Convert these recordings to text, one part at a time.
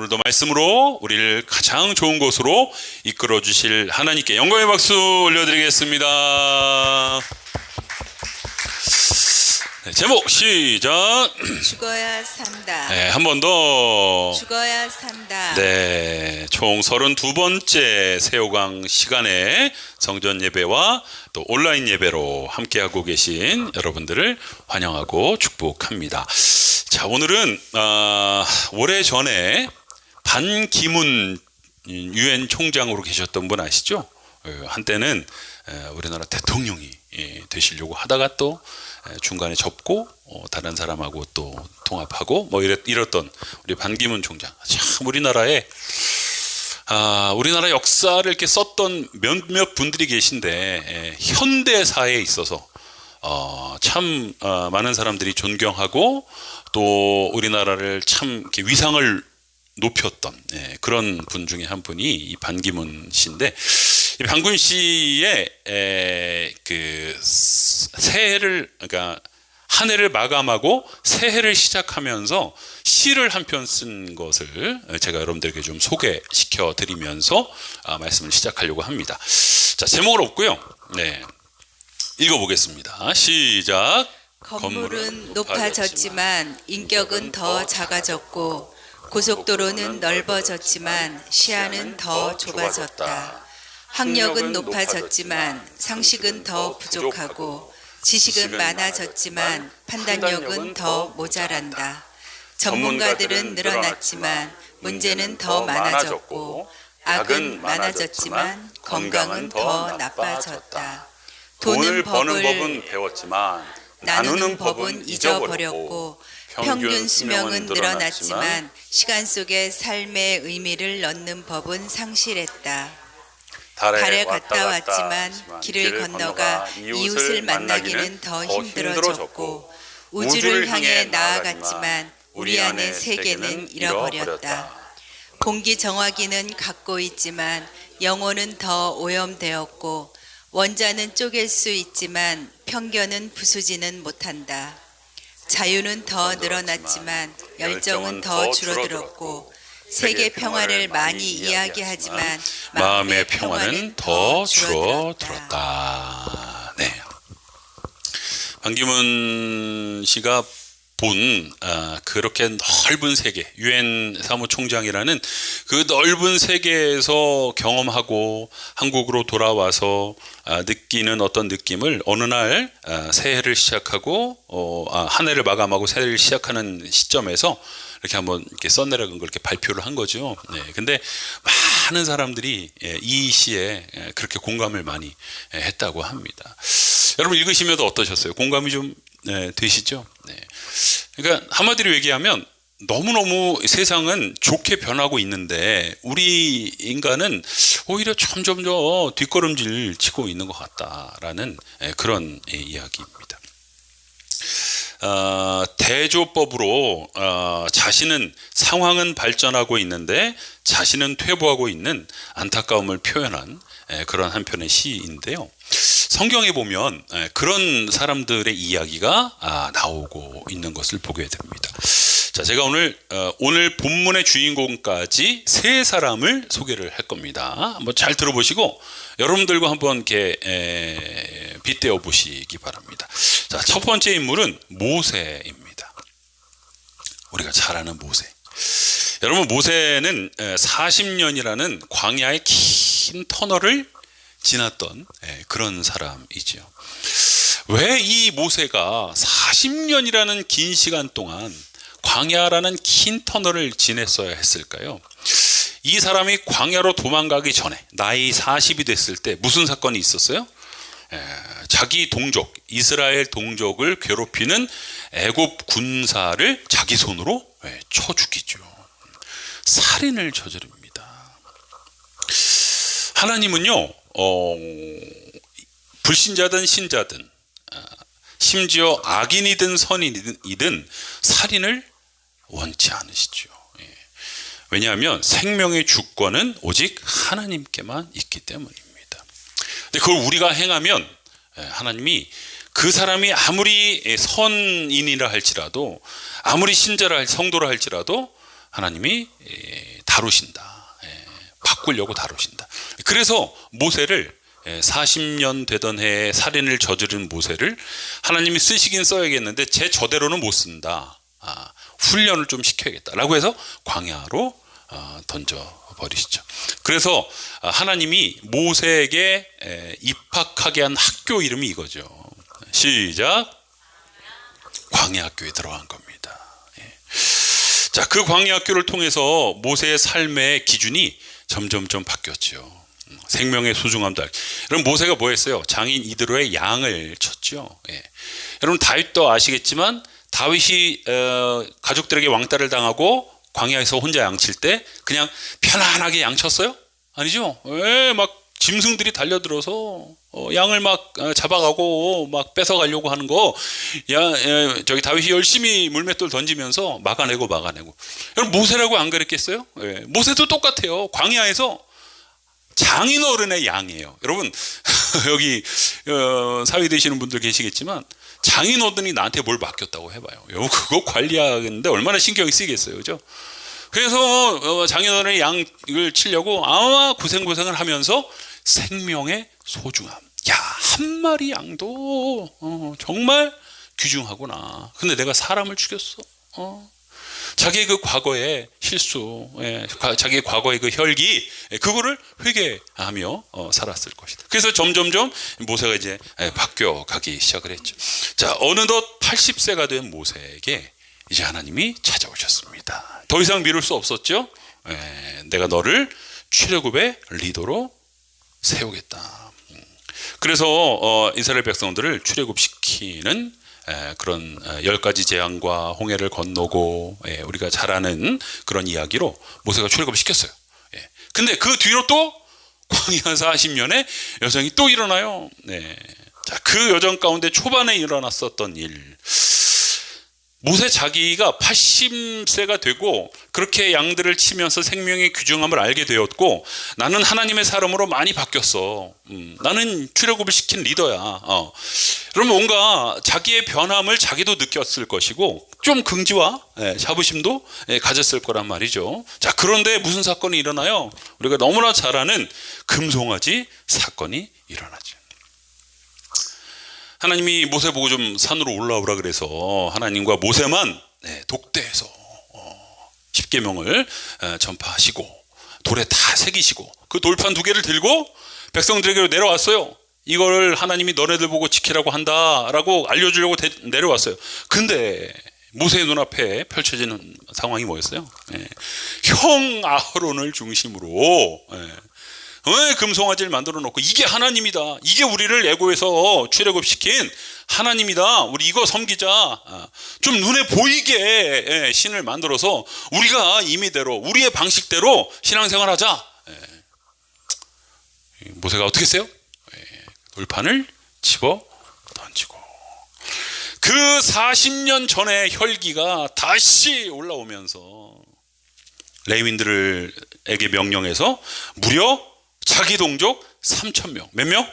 오늘도 말씀으로 우리를 가장 좋은 곳으로 이끌어 주실 하나님께 영광의 박수 올려드리겠습니다. 네, 제목 시작. 죽어야 산다. 네, 한 번 더. 죽어야 산다. 네, 총 32번째 새호강 시간에 성전 예배와 또 온라인 예배로 함께하고 계신 여러분들을 환영하고 축복합니다. 자, 오늘은 오래전에 반기문 유엔 총장으로 계셨던 분 아시죠? 한때는 우리나라 대통령이 되시려고 하다가 또 중간에 접고 다른 사람하고 또 통합하고 뭐 이랬던 우리 반기문 총장. 참 우리나라에 우리나라 역사를 이렇게 썼던 몇몇 분들이 계신데 현대사에 있어서 참 많은 사람들이 존경하고 또 우리나라를 참 이렇게 위상을 높였던 그런 분 중에 한 분이 이 반기문 씨인데, 이 반기문 씨의 그 새해를, 그러니까 한 해를 마감하고 새해를 시작하면서 시를 한 편 쓴 것을 제가 여러분들에게 좀 소개시켜 드리면서 말씀을 시작하려고 합니다. 자, 제목은 없고요. 네, 읽어보겠습니다. 시작. 건물은 높아졌지만 인격은 더 작아졌고 고속도로는 넓어졌지만 시야는 더 좁아졌다. 학력은 높아졌지만 상식은 더 부족하고 지식은 많아졌지만 판단력은 더 모자란다. 전문가들은 늘어났지만 문제는 더 많아졌고 악은 많아졌지만 건강은 더 나빠졌다. 돈을 버는 법은 배웠지만 나누는 법은 잊어버렸고 평균 수명은 늘어났지만 시간 속에 삶의 의미를 넣는 법은 상실했다. 달에 갔다 왔지만 길을 건너가 이웃을 만나기는 더 힘들어졌고 우주를 향해 나아갔지만 우리 안의 세계는 잃어버렸다. 공기 정화기는 갖고 있지만 영혼은 더 오염되었고 원자는 쪼갤 수 있지만 편견은 부수지는 못한다. 자유는 더 늘어났지만 열정은 더 줄어들었고 세계 평화를 많이 이야기하지만 마음의 평화는 더 줄어들었다. 네, 반기문 씨가 본 그렇게 넓은 세계, 유엔 사무총장이라는 그 넓은 세계에서 경험하고 한국으로 돌아와서 느끼는 어떤 느낌을 어느 날 새해를 시작하고 한 해를 마감하고 새해를 시작하는 시점에서 이렇게 한번 이렇게 써내려간 걸 이렇게 발표를 한 거죠. 네, 근데 많은 사람들이 이 시에 그렇게 공감을 많이 했다고 합니다. 여러분 읽으시면 어떠셨어요? 공감이 좀 되시죠? 네. 그러니까 한마디로 얘기하면 너무너무 세상은 좋게 변하고 있는데 우리 인간은 오히려 점점 더 뒷걸음질 치고 있는 것 같다라는 그런 이야기입니다. 대조법으로 자신은 상황은 발전하고 있는데 자신은 퇴보하고 있는 안타까움을 표현한 그런 한 편의 시인데요. 성경에 보면 그런 사람들의 이야기가 나오고 있는 것을 보게 됩니다. 자, 제가 오늘 본문의 주인공까지 세 사람을 소개를 할 겁니다. 한번 잘 들어보시고 여러분들과 한번 이렇게 빗대어 보시기 바랍니다. 자, 첫 번째 인물은 모세입니다. 우리가 잘 아는 모세. 여러분, 모세는 40년이라는 광야의 긴 터널을 지났던 그런 사람이죠. 왜 이 모세가 40년이라는 긴 시간 동안 광야라는 긴 터널을 지냈어야 했을까요? 이 사람이 광야로 도망가기 전에 나이 40이 됐을 때 무슨 사건이 있었어요? 자기 동족, 이스라엘 동족을 괴롭히는 애굽 군사를 자기 손으로 쳐 죽이죠. 살인을 저지릅니다. 하나님은요, 불신자든 신자든 심지어 악인이든 선인이든 살인을 원치 않으시죠. 왜냐하면 생명의 주권은 오직 하나님께만 있기 때문입니다. 근데 그걸 우리가 행하면 하나님이 그 사람이 아무리 선인이라 할지라도 아무리 신자라 성도라 할지라도 하나님이 다루신다. 바꾸려고 다루신다. 그래서 모세를 40년 되던 해에 살인을 저지른 모세를 하나님이 쓰시긴 써야겠는데 제 저대로는 못 쓴다. 훈련을 좀 시켜야겠다라고 해서 광야로 던져버리시죠. 그래서 하나님이 모세에게 입학하게 한 학교 이름이 이거죠. 시작. 광야학교에 들어간 겁니다. 자, 그 광야학교를 통해서 모세의 삶의 기준이 점점점 바뀌었죠. 생명의 소중함도 알고. 여러분 모세가 뭐 했어요? 장인 이드로의 양을 쳤죠. 여러분 다윗도 아시겠지만 다윗이 가족들에게 왕따를 당하고 광야에서 혼자 양칠 때 그냥 편안하게 양쳤어요? 아니죠. 막 짐승들이 달려들어서 양을 막 잡아가고 막 뺏어가려고 하는 거, 저기 다윗이 열심히 물맷돌 던지면서 막아내고. 여러분 모세라고 안 그랬겠어요? 모세도 똑같아요. 광야에서 장인어른의 양이에요. 여러분 여기 사위 되시는 분들 계시겠지만 장인어른이 나한테 뭘 맡겼다고 해봐요. 그거 관리하는데 얼마나 신경이 쓰이겠어요, 그죠? 그래서 장인어른의 양을 치려고 아마 고생을 하면서 생명의 소중함. 야, 한 마리 양도 정말 귀중하구나. 근데 내가 사람을 죽였어. 자기의 그 과거의 실수, 자기의 과거의 그 혈기, 그거를 회개하며 살았을 것이다. 그래서 점점점 모세가 이제 바뀌어가기 시작을 했죠. 자, 어느덧 80세가 된 모세에게 이제 하나님이 찾아오셨습니다. 더 이상 미룰 수 없었죠. 내가 너를 출애굽의 리더로 세우겠다. 그래서 이스라엘 백성들을 출애굽시키는 그런 10가지 재앙과 홍해를 건너고 우리가 잘 아는 그런 이야기로 모세가 출애굽을 시켰어요. 근데 그 뒤로 또 광야 40년에 여정이 또 일어나요. 자, 그 여정 가운데 초반에 일어났었던 일. 모세 자기가 80세가 되고 그렇게 양들을 치면서 생명의 귀중함을 알게 되었고, 나는 하나님의 사람으로 많이 바뀌었어. 나는 출애굽을 시킨 리더야. 그러면 뭔가 자기의 변함을 자기도 느꼈을 것이고 좀 긍지와 자부심도 가졌을 거란 말이죠. 자, 그런데 무슨 사건이 일어나요? 우리가 너무나 잘 아는 금송아지 사건이 일어나죠. 하나님이 모세 보고 좀 산으로 올라오라 그래서 하나님과 모세만 독대해서 10계명을 전파하시고 돌에 다 새기시고 그 돌판 2개를 들고 백성들에게로 내려왔어요. 이걸 하나님이 너네들 보고 지키라고 한다라고 알려주려고 내려왔어요. 근데 모세의 눈앞에 펼쳐지는 상황이 뭐였어요? 형 아흐론을 중심으로 금송아지를 만들어 놓고 이게 하나님이다. 이게 우리를 애고에서 출애굽시킨 하나님이다. 우리 이거 섬기자. 좀 눈에 보이게 신을 만들어서 우리가 임의대로 우리의 방식대로 신앙생활하자. 모세가 어떻게 했어요? 돌판을 집어 던지고 그 40년 전의 혈기가 다시 올라오면서 레위인들에게 명령해서 무려 자기 동족 3,000명. 몇 명?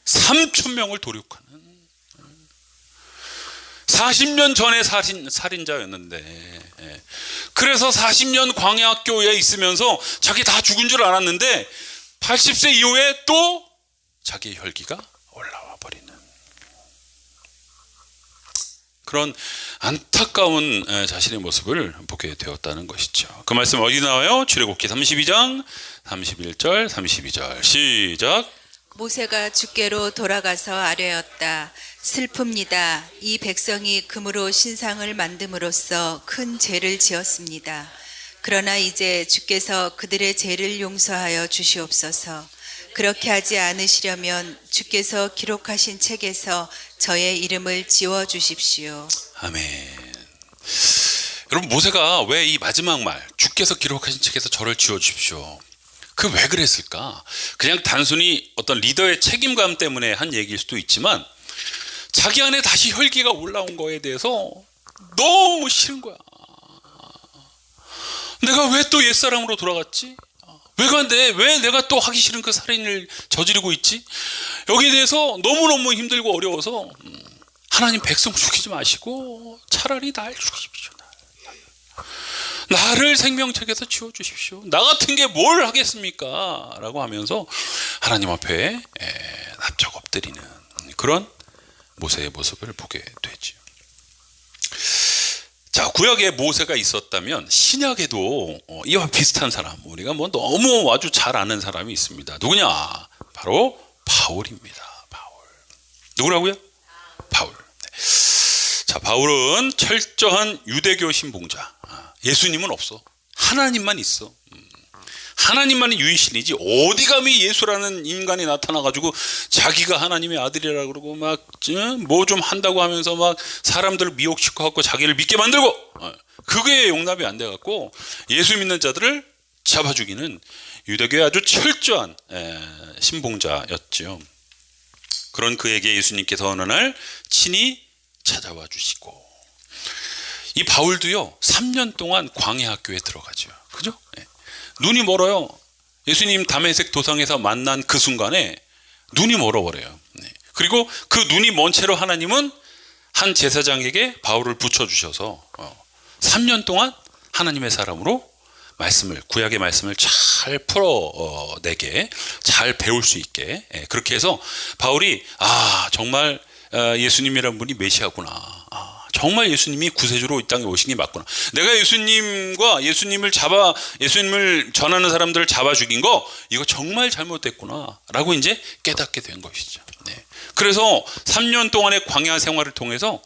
3,000명을 도륙하는 40년 전의 살인자였는데, 그래서 40년 광야학교에 있으면서 자기 다 죽은 줄 알았는데 80세 이후에 또 자기의 혈기가 올라와 버리는 그런 안타까운 자신의 모습을 보게 되었다는 것이죠. 그 말씀 어디 나와요? 출애굽기 32장 31절 32절 시작. 모세가 주께로 돌아가서 아뢰었다. 슬픕니다. 이 백성이 금으로 신상을 만듦으로써 큰 죄를 지었습니다. 그러나 이제 주께서 그들의 죄를 용서하여 주시옵소서. 그렇게 하지 않으시려면 주께서 기록하신 책에서 저의 이름을 지워주십시오. 아멘. 여러분 모세가 왜 이 마지막 말 주께서 기록하신 책에서 저를 지워주십시오, 그 왜 그랬을까? 그냥 단순히 어떤 리더의 책임감 때문에 한 얘기일 수도 있지만 자기 안에 다시 혈기가 올라온 거에 대해서 너무 싫은 거야. 내가 왜 또 옛사람으로 돌아갔지? 왜 내가 또 하기 싫은 그 살인을 저지르고 있지? 여기에 대해서 너무너무 힘들고 어려워서 하나님 백성 죽이지 마시고 차라리 날 죽이십시오. 나를 생명책에서 지워주십시오. 나 같은 게 뭘 하겠습니까? 라고 하면서 하나님 앞에 납작 엎드리는 그런 모세의 모습을 보게 되죠. 자, 구약에 모세가 있었다면 신약에도 이와 비슷한 사람, 우리가 뭐 너무 아주 잘 아는 사람이 있습니다. 누구냐? 바로 바울입니다. 바울. 누구라고요? 바울. 네. 자, 바울은 철저한 유대교 신봉자. 예수님은 없어. 하나님만 있어. 하나님만이 유일신이지 어디 감히 예수라는 인간이 나타나가지고 자기가 하나님의 아들이라 그러고 막 뭐 좀 한다고 하면서 막 사람들을 미혹시켜 갖고 자기를 믿게 만들고, 그게 용납이 안 돼 갖고 예수 믿는 자들을 잡아 죽이는 유대교의 아주 철저한 신봉자였죠. 그런 그에게 예수님께서 어느 날 친히 찾아와 주시고, 이 바울도요 3년 동안 광야 학교에 들어가죠. 그죠? 눈이 멀어요. 예수님 다메섹 도상에서 만난 그 순간에 눈이 멀어버려요. 그리고 그 눈이 먼 채로 하나님은 한 제사장에게 바울을 붙여주셔서 3년 동안 하나님의 사람으로 말씀을, 구약의 말씀을 잘 풀어내게, 잘 배울 수 있게, 그렇게 해서 바울이 정말 예수님이라는 분이 메시아구나, 정말 예수님이 구세주로 이 땅에 오신 게 맞구나, 내가 예수님을 전하는 사람들을 잡아 죽인 거 이거 정말 잘못됐구나 라고 이제 깨닫게 된 것이죠. 그래서 3년 동안의 광야 생활을 통해서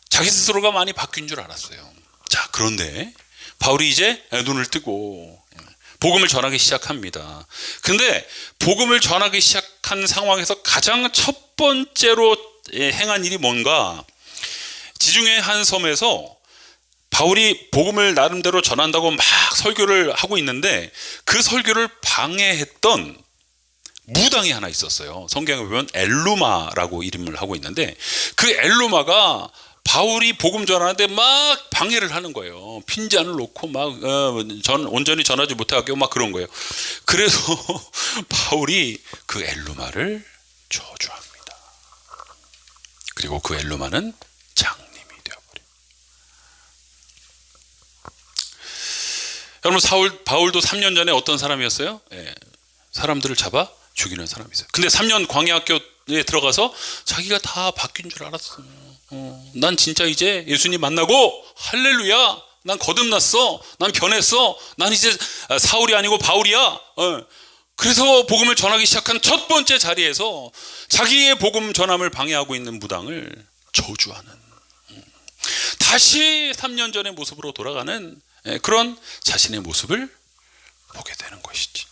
자기 스스로가 많이 바뀐 줄 알았어요. 자, 그런데 바울이 이제 눈을 뜨고 복음을 전하기 시작합니다. 근데 복음을 전하기 시작한 상황에서 가장 첫 번째로 행한 일이 뭔가, 지중해 한 섬에서 바울이 복음을 나름대로 전한다고 막 설교를 하고 있는데 그 설교를 방해했던 무당이 하나 있었어요. 성경에 보면 엘루마라고 이름을 하고 있는데 그 엘루마가 바울이 복음 전하는데 막 방해를 하는 거예요. 핀잔을 놓고 막 온전히 전하지 못하게 막 그런 거예요. 그래서 바울이 그 엘루마를 저주합니다. 그리고 그 엘루마는 장님이 되어버려요. 여러분, 바울도 3년 전에 어떤 사람이었어요? 사람들을 잡아 죽이는 사람이었어요. 근데 3년 광야학교에 들어가서 자기가 다 바뀐 줄 알았어요. 난 진짜 이제 예수님 만나고 할렐루야, 난 거듭났어, 난 변했어, 난 이제 사울이 아니고 바울이야. 그래서 복음을 전하기 시작한 첫 번째 자리에서 자기의 복음 전함을 방해하고 있는 무당을 저주하는, 다시 3년 전의 모습으로 돌아가는 그런 자신의 모습을 보게 되는 것이지.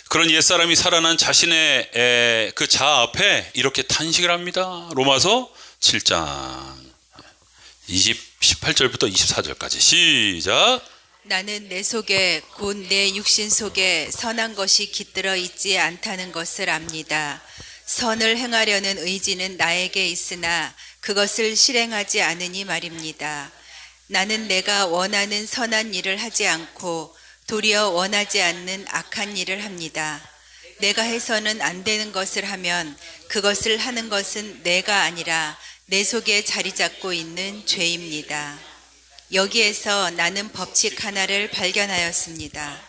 그런 옛사람이 살아난 자신의 그 자아 앞에 이렇게 탄식을 합니다. 로마서 7장 18절부터 24절까지 시작. 나는 내 속에 곧 내 육신 속에 선한 것이 깃들어 있지 않다는 것을 압니다. 선을 행하려는 의지는 나에게 있으나 그것을 실행하지 않으니 말입니다. 나는 내가 원하는 선한 일을 하지 않고 도리어 원하지 않는 악한 일을 합니다. 내가 해서는 안 되는 것을 하면 그것을 하는 것은 내가 아니라 내 속에 자리 잡고 있는 죄입니다. 여기에서 나는 법칙 하나를 발견하였습니다.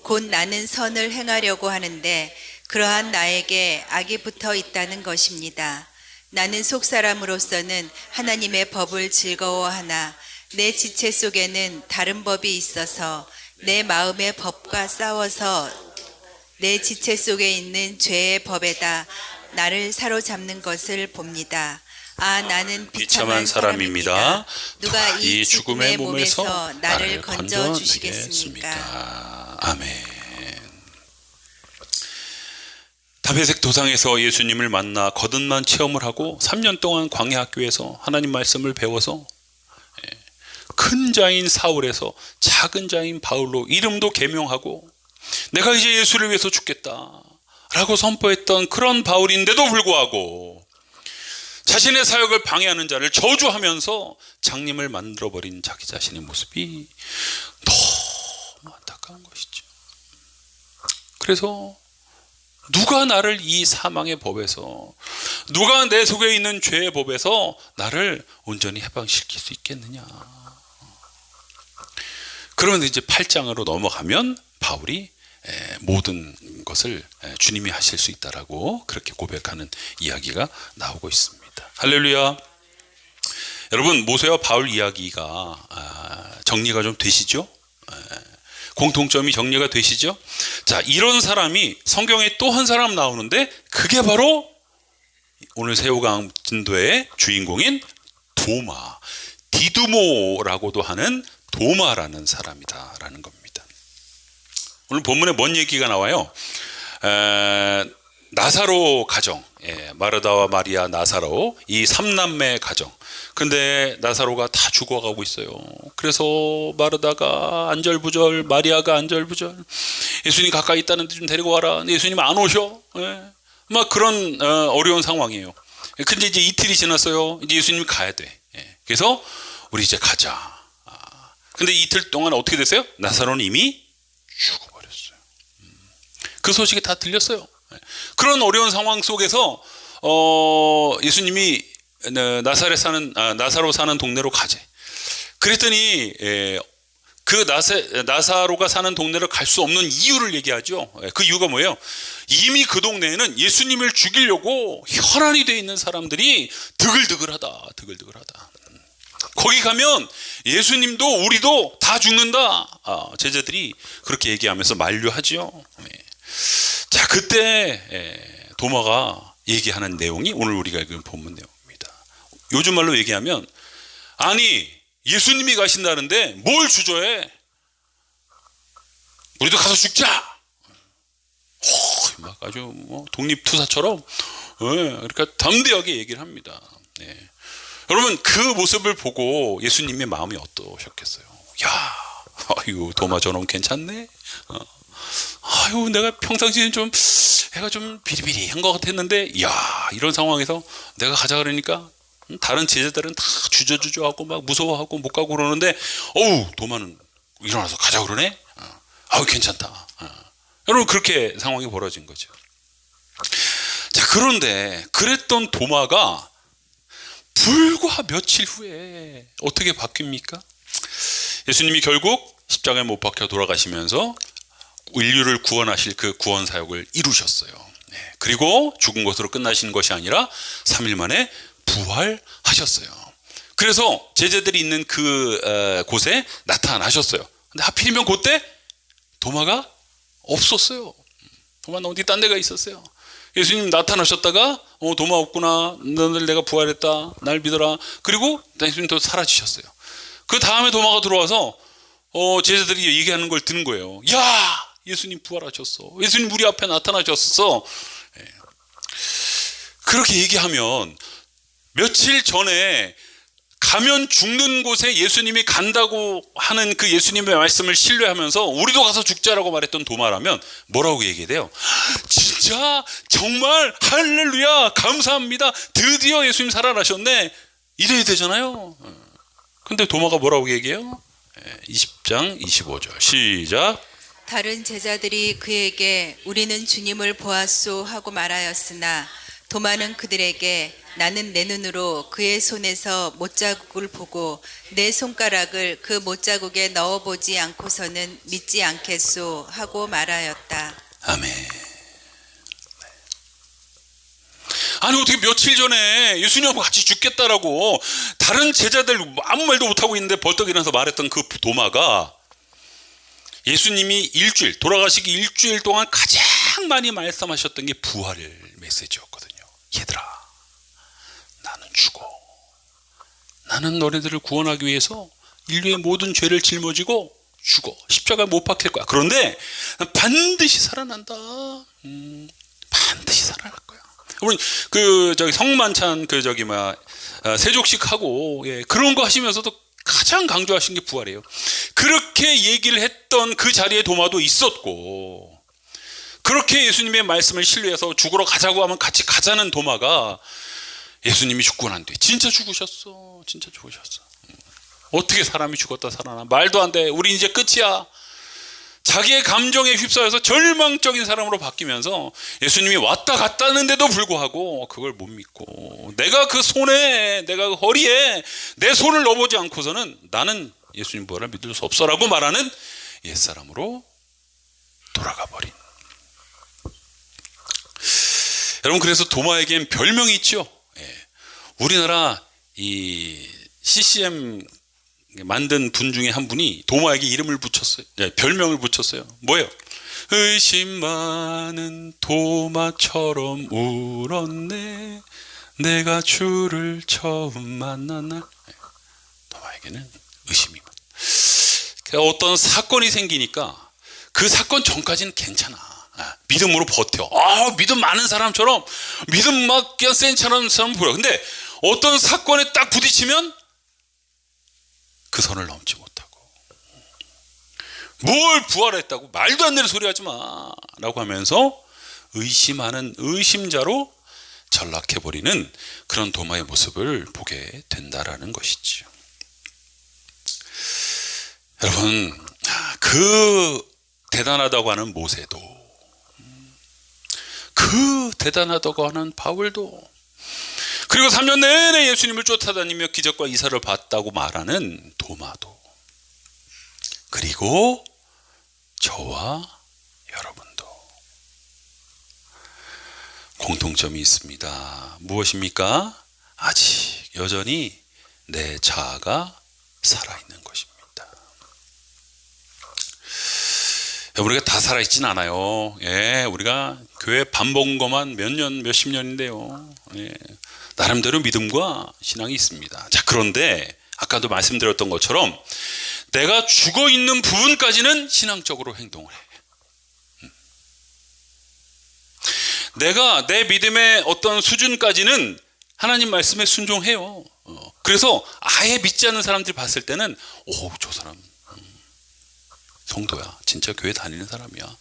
곧 나는 선을 행하려고 하는데 그러한 나에게 악이 붙어 있다는 것입니다. 나는 속사람으로서는 하나님의 법을 즐거워하나 내 지체 속에는 다른 법이 있어서 내 마음의 법과 싸워서 내 지체 속에 있는 죄의 법에다 나를 사로잡는 것을 봅니다. 나는 비참한 사람입니다. 누가 이 죽음의 몸에서 나를 건져 주시겠습니까? 아멘. 다메섹 도상에서 예수님을 만나 거듭난 체험을 하고 3년 동안 광야 학교에서 하나님 말씀을 배워서 큰 자인 사울에서 작은 자인 바울로 이름도 개명하고 내가 이제 예수를 위해서 죽겠다 라고 선포했던 그런 바울인데도 불구하고 자신의 사역을 방해하는 자를 저주하면서 장님을 만들어버린 자기 자신의 모습이 너무 안타까운 것이죠. 그래서 누가 나를 이 사망의 법에서, 누가 내 속에 있는 죄의 법에서 나를 온전히 해방시킬 수 있겠느냐. 그러면 이제 8장으로 넘어가면 바울이 모든 것을 주님이 하실 수 있다라고 그렇게 고백하는 이야기가 나오고 있습니다. 할렐루야. 여러분, 모세와 바울 이야기가 정리가 좀 되시죠? 공통점이 정리가 되시죠? 자, 이런 사람이 성경에 또 한 사람 나오는데 그게 바로 오늘 새우강 진도의 주인공인 도마, 디두모라고도 하는 도마라는 사람이다라는 겁니다. 오늘 본문에 뭔 얘기가 나와요? 나사로 가정, 마르다와 마리아, 나사로, 이 3남매 가정. 근데 나사로가 다 죽어가고 있어요. 그래서 마르다가 안절부절, 마리아가 안절부절, 예수님 가까이 있다는데 좀 데리고 와라. 근데 예수님 안 오셔. 막 그런 어려운 상황이에요. 근데 이제 이틀이 지났어요. 이제 예수님이 가야 돼. 그래서 우리 이제 가자. 근데 이틀 동안 어떻게 됐어요? 나사로는 이미 죽어버렸어요. 그 소식이 다 들렸어요. 그런 어려운 상황 속에서 예수님이 나사로 사는 동네로 가재. 그랬더니 그 나사로가 사는 동네로 갈 수 없는 이유를 얘기하죠. 그 이유가 뭐예요? 이미 그 동네에는 예수님을 죽이려고 혈안이 되어 있는 사람들이 드글드글하다. 거기 가면 예수님도 우리도 다 죽는다. 제자들이 그렇게 얘기하면서 만류하죠. 자, 그때 도마가 얘기하는 내용이 오늘 우리가 읽은 본문 내용입니다. 요즘 말로 얘기하면, 아니 예수님이 가신다는데 뭘 주저해? 우리도 가서 죽자. 막 아주 독립투사처럼 그러니까 담대하게 얘기를 합니다. 여러분, 그 모습을 보고 예수님의 마음이 어떠셨겠어요? 야, 아유, 도마 저놈 괜찮네. 아유, 내가 평상시에는 좀 애가 좀 비리비리한 것 같았는데, 야, 이런 상황에서 내가 가자 그러니까 다른 제자들은 다 주저주저하고 막 무서워하고 못 가고 그러는데, 어우, 도마는 일어나서 가자 그러네. 아유, 괜찮다. 여러분, 그렇게 상황이 벌어진 거죠. 자, 그런데 그랬던 도마가 불과 며칠 후에 어떻게 바뀝니까? 예수님이 결국 십자가에 못 박혀 돌아가시면서 인류를 구원하실 그 구원 사역을 이루셨어요. 그리고 죽은 것으로 끝나신 것이 아니라 3일 만에 부활하셨어요. 그래서 제자들이 있는 그 곳에 나타나셨어요. 근데 하필이면 그때 도마가 없었어요. 도마는 어디 딴 데가 있었어요. 예수님 나타나셨다가 도마 없구나, 너들 내가 부활했다, 날 믿어라. 그리고 예수님 또 사라지셨어요. 그 다음에 도마가 들어와서 제자들이 얘기하는 걸 듣는 거예요. 야, 예수님 부활하셨어. 예수님 우리 앞에 나타나셨어. 그렇게 얘기하면 며칠 전에 가면 죽는 곳에 예수님이 간다고 하는 그 예수님의 말씀을 신뢰하면서 우리도 가서 죽자라고 말했던 도마라면 뭐라고 얘기해야 돼요? 진짜 정말 할렐루야 감사합니다. 드디어 예수님 살아나셨네. 이래야 되잖아요. 근데 도마가 뭐라고 얘기해요? 20장 25절 시작. 다른 제자들이 그에게 우리는 주님을 보았소 하고 말하였으나 도마는 그들에게 나는 내 눈으로 그의 손에서 못자국을 보고 내 손가락을 그 못자국에 넣어보지 않고서는 믿지 않겠소 하고 말하였다. 아멘. 아니, 어떻게 며칠 전에 예수님하고 같이 죽겠다라고 다른 제자들 아무 말도 못하고 있는데 벌떡 일어나서 말했던 그 도마가 예수님이 돌아가시기 일주일 동안 가장 많이 말씀하셨던 게 부활의 메시지였거든요. 얘들아, 나는 죽어. 나는 너네들을 구원하기 위해서 인류의 모든 죄를 짊어지고 죽어. 십자가에 못 박힐 거야. 그런데 반드시 살아난다. 반드시 살아날 거야. 우리 성만찬 세족식 하고 그런 거 하시면서도 가장 강조하신 게 부활이에요. 그렇게 얘기를 했던 그 자리에 도마도 있었고, 그렇게 예수님의 말씀을 신뢰해서 죽으러 가자고 하면 같이 가자는 도마가 예수님이 죽고 난 뒤에 진짜 죽으셨어. 진짜 죽으셨어. 어떻게 사람이 죽었다 살아나? 말도 안 돼. 우리 이제 끝이야. 자기의 감정에 휩싸여서 절망적인 사람으로 바뀌면서 예수님이 왔다 갔다는데도 불구하고 그걸 못 믿고, 내가 그 손에, 내가 그 허리에 내 손을 넣어보지 않고서는 나는 예수님 부활을 믿을 수 없어라고 말하는 옛사람으로 돌아가 버린. 여러분, 그래서 도마에겐 별명이 있죠. 예. 우리나라 이 CCM 만든 분 중에 한 분이 도마에게 이름을 붙였어요. 예, 별명을 붙였어요. 뭐예요? 의심 많은 도마처럼 울었네, 내가 주를 처음 만난 날. 예. 도마에게는 의심이 많아. 그러니까 어떤 사건이 생기니까 그 사건 전까지는 괜찮아. 믿음으로 버텨. 믿음 많은 사람처럼, 믿음 막 그냥 센 사람 보여. 근데 어떤 사건에 딱 부딪히면 그 선을 넘지 못하고, 뭘 부활했다고 말도 안 되는 소리 하지 마 라고 하면서 의심하는 의심자로 전락해버리는 그런 도마의 모습을 보게 된다라는 것이죠. 여러분, 그 대단하다고 하는 모세도, 그 대단하다고 하는 바울도, 그리고 3년 내내 예수님을 쫓아다니며 기적과 이사를 봤다고 말하는 도마도, 그리고 저와 여러분도 공통점이 있습니다. 무엇입니까? 아직 여전히 내 자아가 살아있는 것입니다. 우리가 다 살아있진 않아요. 예, 우리가 교회 밥 먹은 것만 몇 년, 몇십 년인데요. 예, 나름대로 믿음과 신앙이 있습니다. 자, 그런데 아까도 말씀드렸던 것처럼 내가 죽어 있는 부분까지는 신앙적으로 행동을 해. 내가 내 믿음의 어떤 수준까지는 하나님 말씀에 순종해요. 그래서 아예 믿지 않는 사람들이 봤을 때는, 오, 저 사람 성도야, 진짜 교회 다니는 사람이야.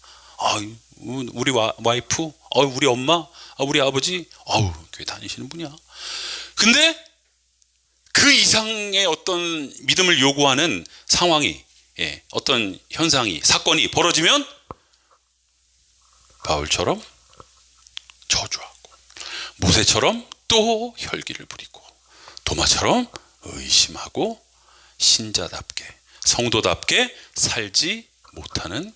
우리 와이프, 우리 엄마, 우리 아버지, 교회 다니시는 분이야. 근데 그 이상의 어떤 믿음을 요구하는 상황이, 어떤 현상이, 사건이 벌어지면 바울처럼 저주하고, 모세처럼 또 혈기를 부리고, 도마처럼 의심하고, 신자답게, 성도답게 살지 못하는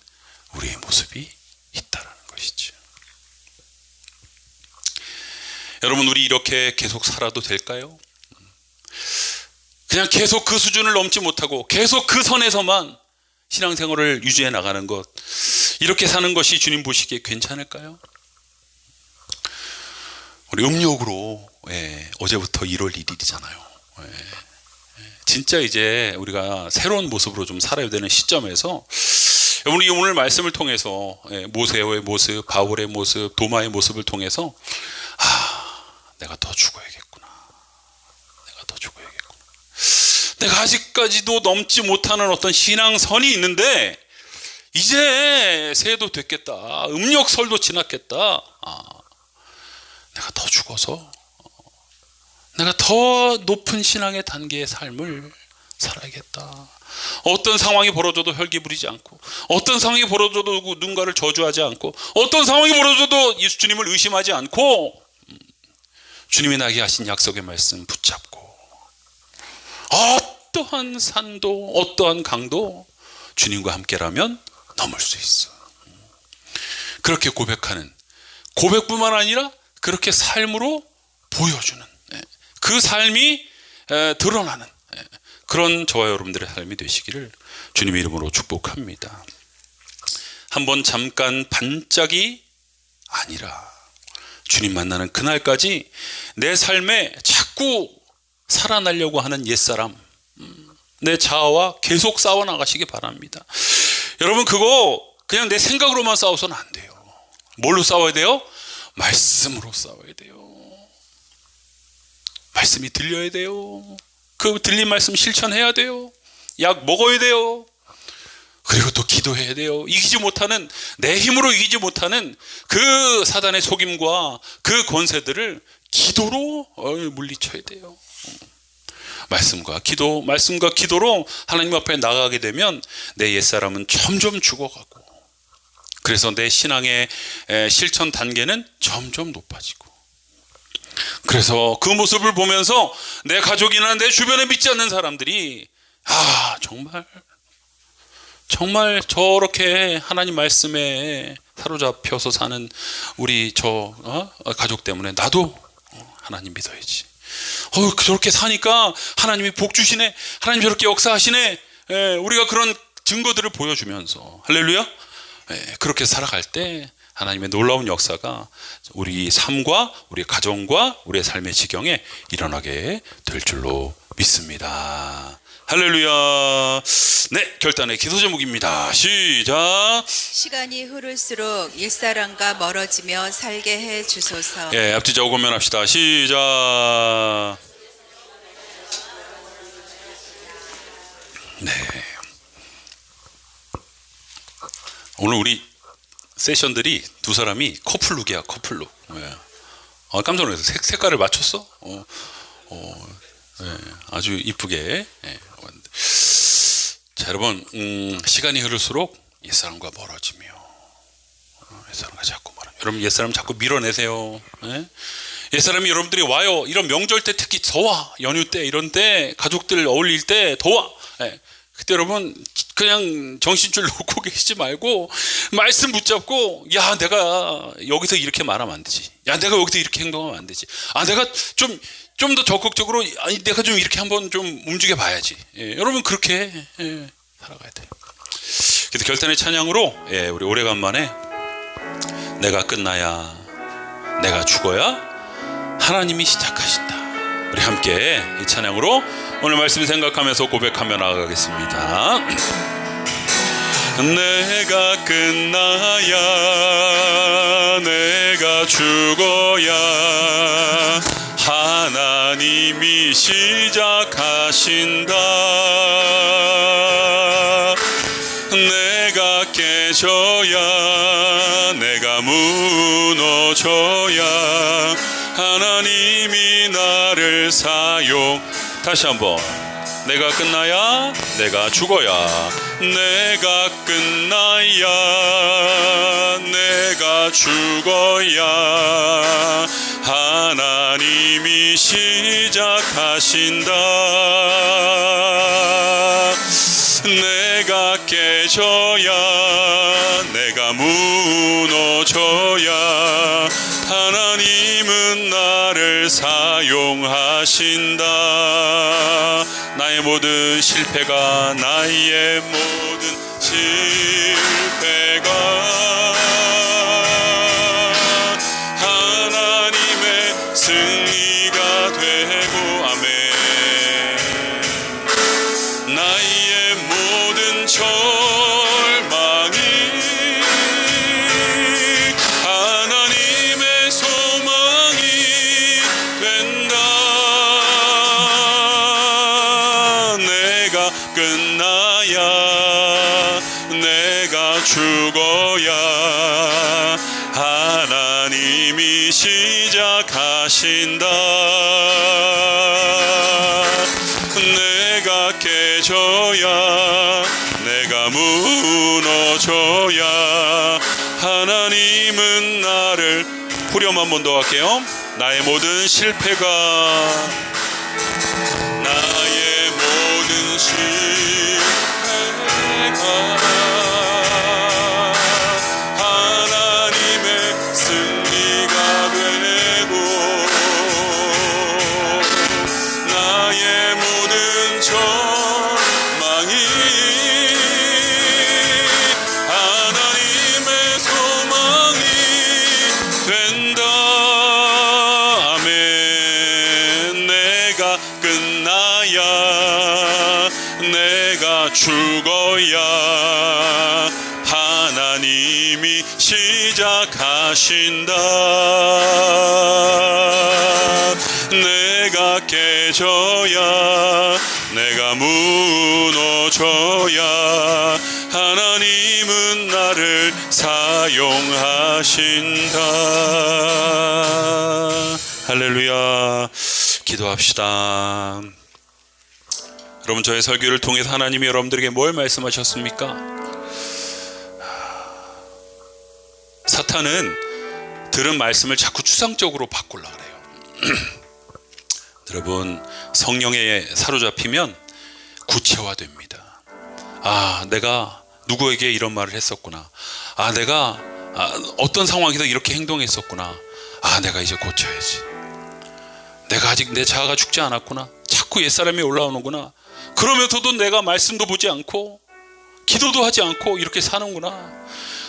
우리의 모습이 있다라는 것이죠. 여러분, 우리 이렇게 계속 살아도 될까요? 그냥 계속 그 수준을 넘지 못하고 계속 그 선에서만 신앙생활을 유지해 나가는 것, 이렇게 사는 것이 주님 보시기에 괜찮을까요? 우리 음력으로 어제부터 1월 1일이잖아요. 진짜 이제 우리가 새로운 모습으로 좀 살아야 되는 시점에서, 우리 오늘 말씀을 통해서 모세의 모습, 바울의 모습, 도마의 모습을 통해서 내가 더 죽어야겠구나. 내가 더 죽어야겠구나. 내가 아직까지도 넘지 못하는 어떤 신앙선이 있는데 이제 새해도 됐겠다. 음력설도 지났겠다. 내가 더 죽어서 내가 더 높은 신앙의 단계의 삶을 살아야겠다. 어떤 상황이 벌어져도 혈기 부리지 않고, 어떤 상황이 벌어져도 누군가를 저주하지 않고, 어떤 상황이 벌어져도 예수 주님을 의심하지 않고, 주님이 나에게 하신 약속의 말씀 붙잡고, 어떠한 산도 어떠한 강도 주님과 함께라면 넘을 수 있어. 그렇게 고백하는, 고백뿐만 아니라 그렇게 삶으로 보여주는, 그 삶이 드러나는 그런 저와 여러분들의 삶이 되시기를 주님의 이름으로 축복합니다. 한번 잠깐 반짝이 아니라 주님 만나는 그날까지 내 삶에 자꾸 살아나려고 하는 옛사람, 내 자아와 계속 싸워 나가시기 바랍니다. 여러분, 그거 그냥 내 생각으로만 싸워서는 안 돼요. 뭘로 싸워야 돼요? 말씀으로 싸워야 돼요. 말씀이 들려야 돼요. 그 들린 말씀 실천해야 돼요. 약 먹어야 돼요. 그리고 또 기도해야 돼요. 이기지 못하는, 내 힘으로 이기지 못하는 그 사단의 속임과 그 권세들을 기도로 물리쳐야 돼요. 말씀과 기도로 하나님 앞에 나가게 되면 내 옛사람은 점점 죽어가고, 그래서 내 신앙의 실천 단계는 점점 높아지고, 그래서 그 모습을 보면서 내 가족이나 내 주변에 믿지 않는 사람들이 정말 저렇게 하나님 말씀에 사로잡혀서 사는 우리 가족 때문에 나도 하나님 믿어야지. 저렇게 사니까 하나님이 복 주시네. 하나님 저렇게 역사하시네. 우리가 그런 증거들을 보여주면서 할렐루야. 그렇게 살아갈 때 하나님의 놀라운 역사가 우리 삶과 우리 가정과 우리의 삶의 지경에 일어나게 될 줄로 믿습니다. 할렐루야. 네, 결단의 기도 제목입니다. 시작. 시간이 흐를수록 옛사람과 멀어지며 살게 해 주소서. 앞뒤 좌우 권면합시다. 시작. 네. 오늘 우리 세션들이 두 사람이 커플룩이야, 커플룩. 깜짝 놀랐어. 색깔을 맞췄어? 아주 이쁘게. 자, 여러분, 시간이 흐를수록 옛사람과 멀어지며, 옛사람과 자꾸 멀어. 여러분, 옛사람 자꾸 밀어내세요. 옛사람이 여러분들이 와요. 이런 명절 때 특히 더 와. 연휴 때, 이런 때, 가족들 어울릴 때 더 와. 그때 여러분, 그냥 정신줄 놓고 계시지 말고, 말씀 붙잡고, 야, 내가 여기서 이렇게 말하면 안 되지. 야, 내가 여기서 이렇게 행동하면 안 되지. 내가 좀 더 적극적으로, 내가 좀 이렇게 한번 좀 움직여 봐야지. 여러분, 그렇게 살아가야 돼요. 그래서 결단의 찬양으로, 우리 오래간만에 내가 끝나야, 내가 죽어야 하나님이 시작하신다. 우리 함께 이 찬양으로 오늘 말씀 생각하면서 고백하며 나아가겠습니다. 내가 끝나야, 내가 죽어야 하나님이 시작하신다. 내가 깨져야, 내가 무너져야 하나님이 나를 다시 한번. 내가 끝나야, 내가 죽어야, 내가 끝나야, 내가 죽어야 하나님이 시작하신다. 내가 깨져야, 내가 무너져야 하나님은 나를 사용하신다. 나의 모든 실패가, 나의 모든 실패가 하나님의 승리가 되고, 아멘. 나의 모든 절망이 하나님의 소망이 된다. 내가 끝나야, 내가 죽어야 하나님이 시작하신다. 내가 깨져야, 내가 무너져야 하나님은 나를, 후렴 한 번 더 할게요. 나의 모든 실패가, 나의 모든 실패가 하나님의 승리가 되고, 나의 모든 절망이 하나님의 소망이 된다. 아멘. 내가 끝나야, 내가 죽어야 하나님이 시작하신다. 내가 깨져야, 내가 무너져야 하나님은 나를 사용하신다. 할렐루야. 기도합시다. 여러분, 저의 설교를 통해서 하나님이 여러분들에게 뭘 말씀하셨습니까? 사탄은 들은 말씀을 자꾸 추상적으로 바꾸려고 그래요. 여러분, 성령에 사로잡히면 구체화됩니다. 아, 내가 누구에게 이런 말을 했었구나. 아, 내가 어떤 상황에서 이렇게 행동했었구나. 아, 내가 이제 고쳐야지. 내가 아직 내 자아가 죽지 않았구나. 자꾸 옛사람이 올라오는구나. 그러면서도 내가 말씀도 보지 않고 기도도 하지 않고 이렇게 사는구나.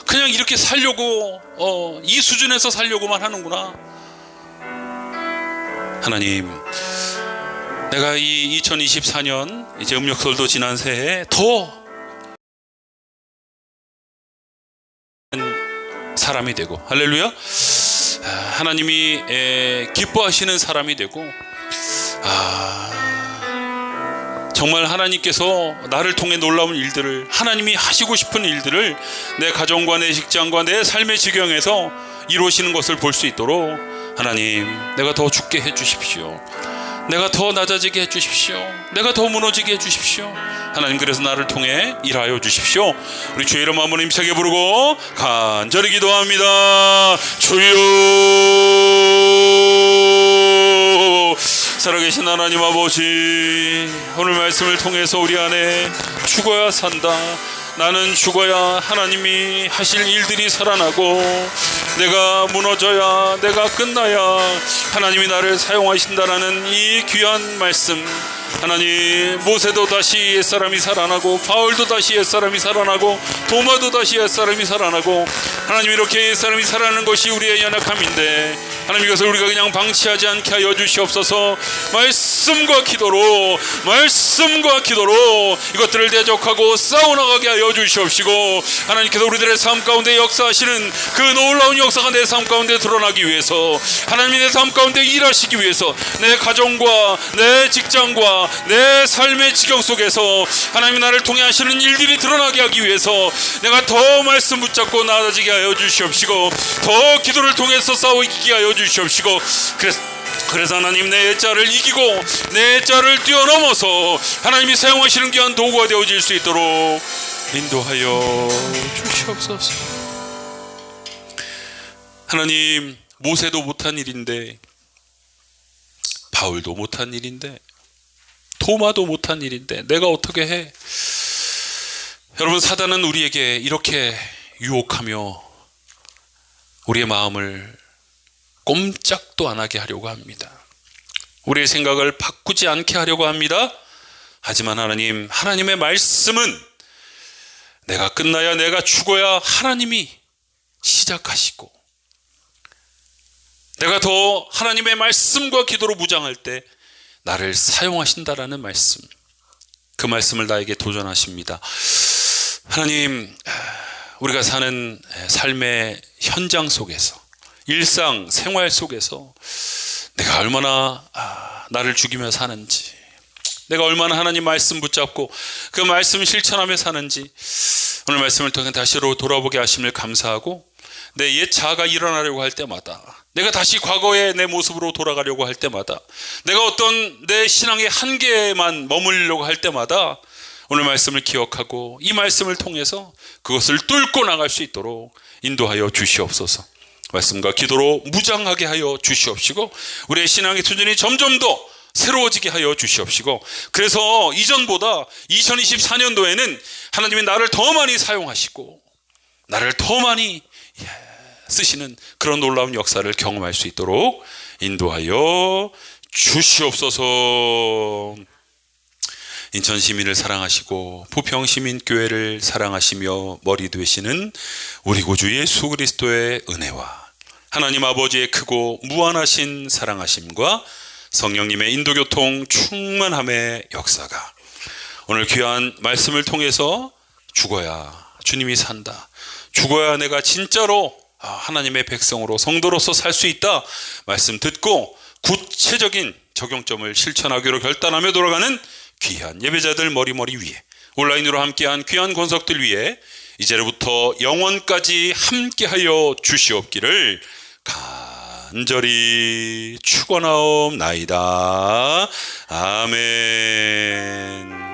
그냥 이렇게 살려고 이 수준에서 살려고만 하는구나. 하나님, 내가 이 2024년 이제 음력설도 지난 새해 더 사람이 되고, 할렐루야, 하나님이 기뻐하시는 사람이 되고, 정말 하나님께서 나를 통해 놀라운 일들을, 하나님이 하시고 싶은 일들을 내 가정과 내 직장과 내 삶의 지경에서 이루시는 것을 볼 수 있도록 하나님, 내가 더 죽게 해주십시오. 내가 더 낮아지게 해주십시오. 내가 더 무너지게 해주십시오. 하나님, 그래서 나를 통해 일하여 주십시오. 우리 주의 이름 한번 힘차게 부르고 간절히 기도합니다. 주여, 살아계신 하나님 아버지, 오늘 말씀을 통해서 우리 안에 죽어야 산다, 나는 죽어야 하나님이 하실 일들이 살아나고, 내가 무너져야, 내가 끝나야 하나님이 나를 사용하신다라는 이 귀한 말씀, 하나님, 모세도 다시 옛사람이 살아나고, 바울도 다시 옛사람이 살아나고, 도마도 다시 옛사람이 살아나고, 하나님, 이렇게 옛사람이 살아나는 것이 우리의 연약함인데, 하나님, 이것을 우리가 그냥 방치하지 않게 하여 주시옵소서. 말씀과 기도로 이것들을 대적하고 싸워나가게 하여 주시옵시고, 하나님께서 우리들의 삶 가운데 역사하시는 그 놀라운 역사가 내 삶 가운데 드러나기 위해서, 하나님이 내 삶 가운데 일하시기 위해서, 내 가정과 내 직장과 내 삶의 지경 속에서 하나님이 나를 통해 하시는 일들이 드러나게 하기 위해서 내가 더 말씀 붙잡고 나아지게 하여 주시옵시고, 더 기도를 통해서 싸워 이기게 하여 주시옵시고, 그래서 하나님, 내 자를 이기고 내 자를 뛰어넘어서 하나님이 사용하시는 귀한 도구가 되어질 수 있도록 인도하여 주시옵소서. 하나님, 모세도 못한 일인데, 바울도 못한 일인데, 도마도 못한 일인데 내가 어떻게 해? 여러분, 사단은 우리에게 이렇게 유혹하며 우리의 마음을 꼼짝도 안 하게 하려고 합니다. 우리의 생각을 바꾸지 않게 하려고 합니다. 하지만 하나님, 하나님의 말씀은 내가 끝나야, 내가 죽어야 하나님이 시작하시고, 내가 더 하나님의 말씀과 기도로 무장할 때 나를 사용하신다라는 말씀, 그 말씀을 나에게 도전하십니다. 하나님, 우리가 사는 삶의 현장 속에서, 일상 생활 속에서 내가 얼마나 나를 죽이며 사는지, 내가 얼마나 하나님 말씀 붙잡고 그 말씀 실천하며 사는지 오늘 말씀을 통해 다시로 돌아보게 하심을 감사하고, 내 옛 자아가 일어나려고 할 때마다, 내가 다시 과거의 내 모습으로 돌아가려고 할 때마다, 내가 어떤 내 신앙의 한계에만 머물려고 할 때마다 오늘 말씀을 기억하고 이 말씀을 통해서 그것을 뚫고 나갈 수 있도록 인도하여 주시옵소서. 말씀과 기도로 무장하게 하여 주시옵시고, 우리의 신앙의 수준이 점점 더 새로워지게 하여 주시옵시고, 그래서 이전보다 2024년도에는 하나님이 나를 더 많이 사용하시고 나를 더 많이 쓰시는 그런 놀라운 역사를 경험할 수 있도록 인도하여 주시옵소서. 인천 시민을 사랑하시고 부평시민교회를 사랑하시며 머리 되시는 우리 구주 예수 그리스도의 은혜와 하나님 아버지의 크고 무한하신 사랑하심과 성령님의 인도교통 충만함의 역사가 오늘 귀한 말씀을 통해서 죽어야 주님이 산다, 죽어야 내가 진짜로 하나님의 백성으로 성도로서 살 수 있다 말씀 듣고 구체적인 적용점을 실천하기로 결단하며 돌아가는 귀한 예배자들 머리머리 위에, 온라인으로 함께한 귀한 권석들 위에 이제로부터 영원까지 함께하여 주시옵기를 간절히 축원하옵나이다. 아멘.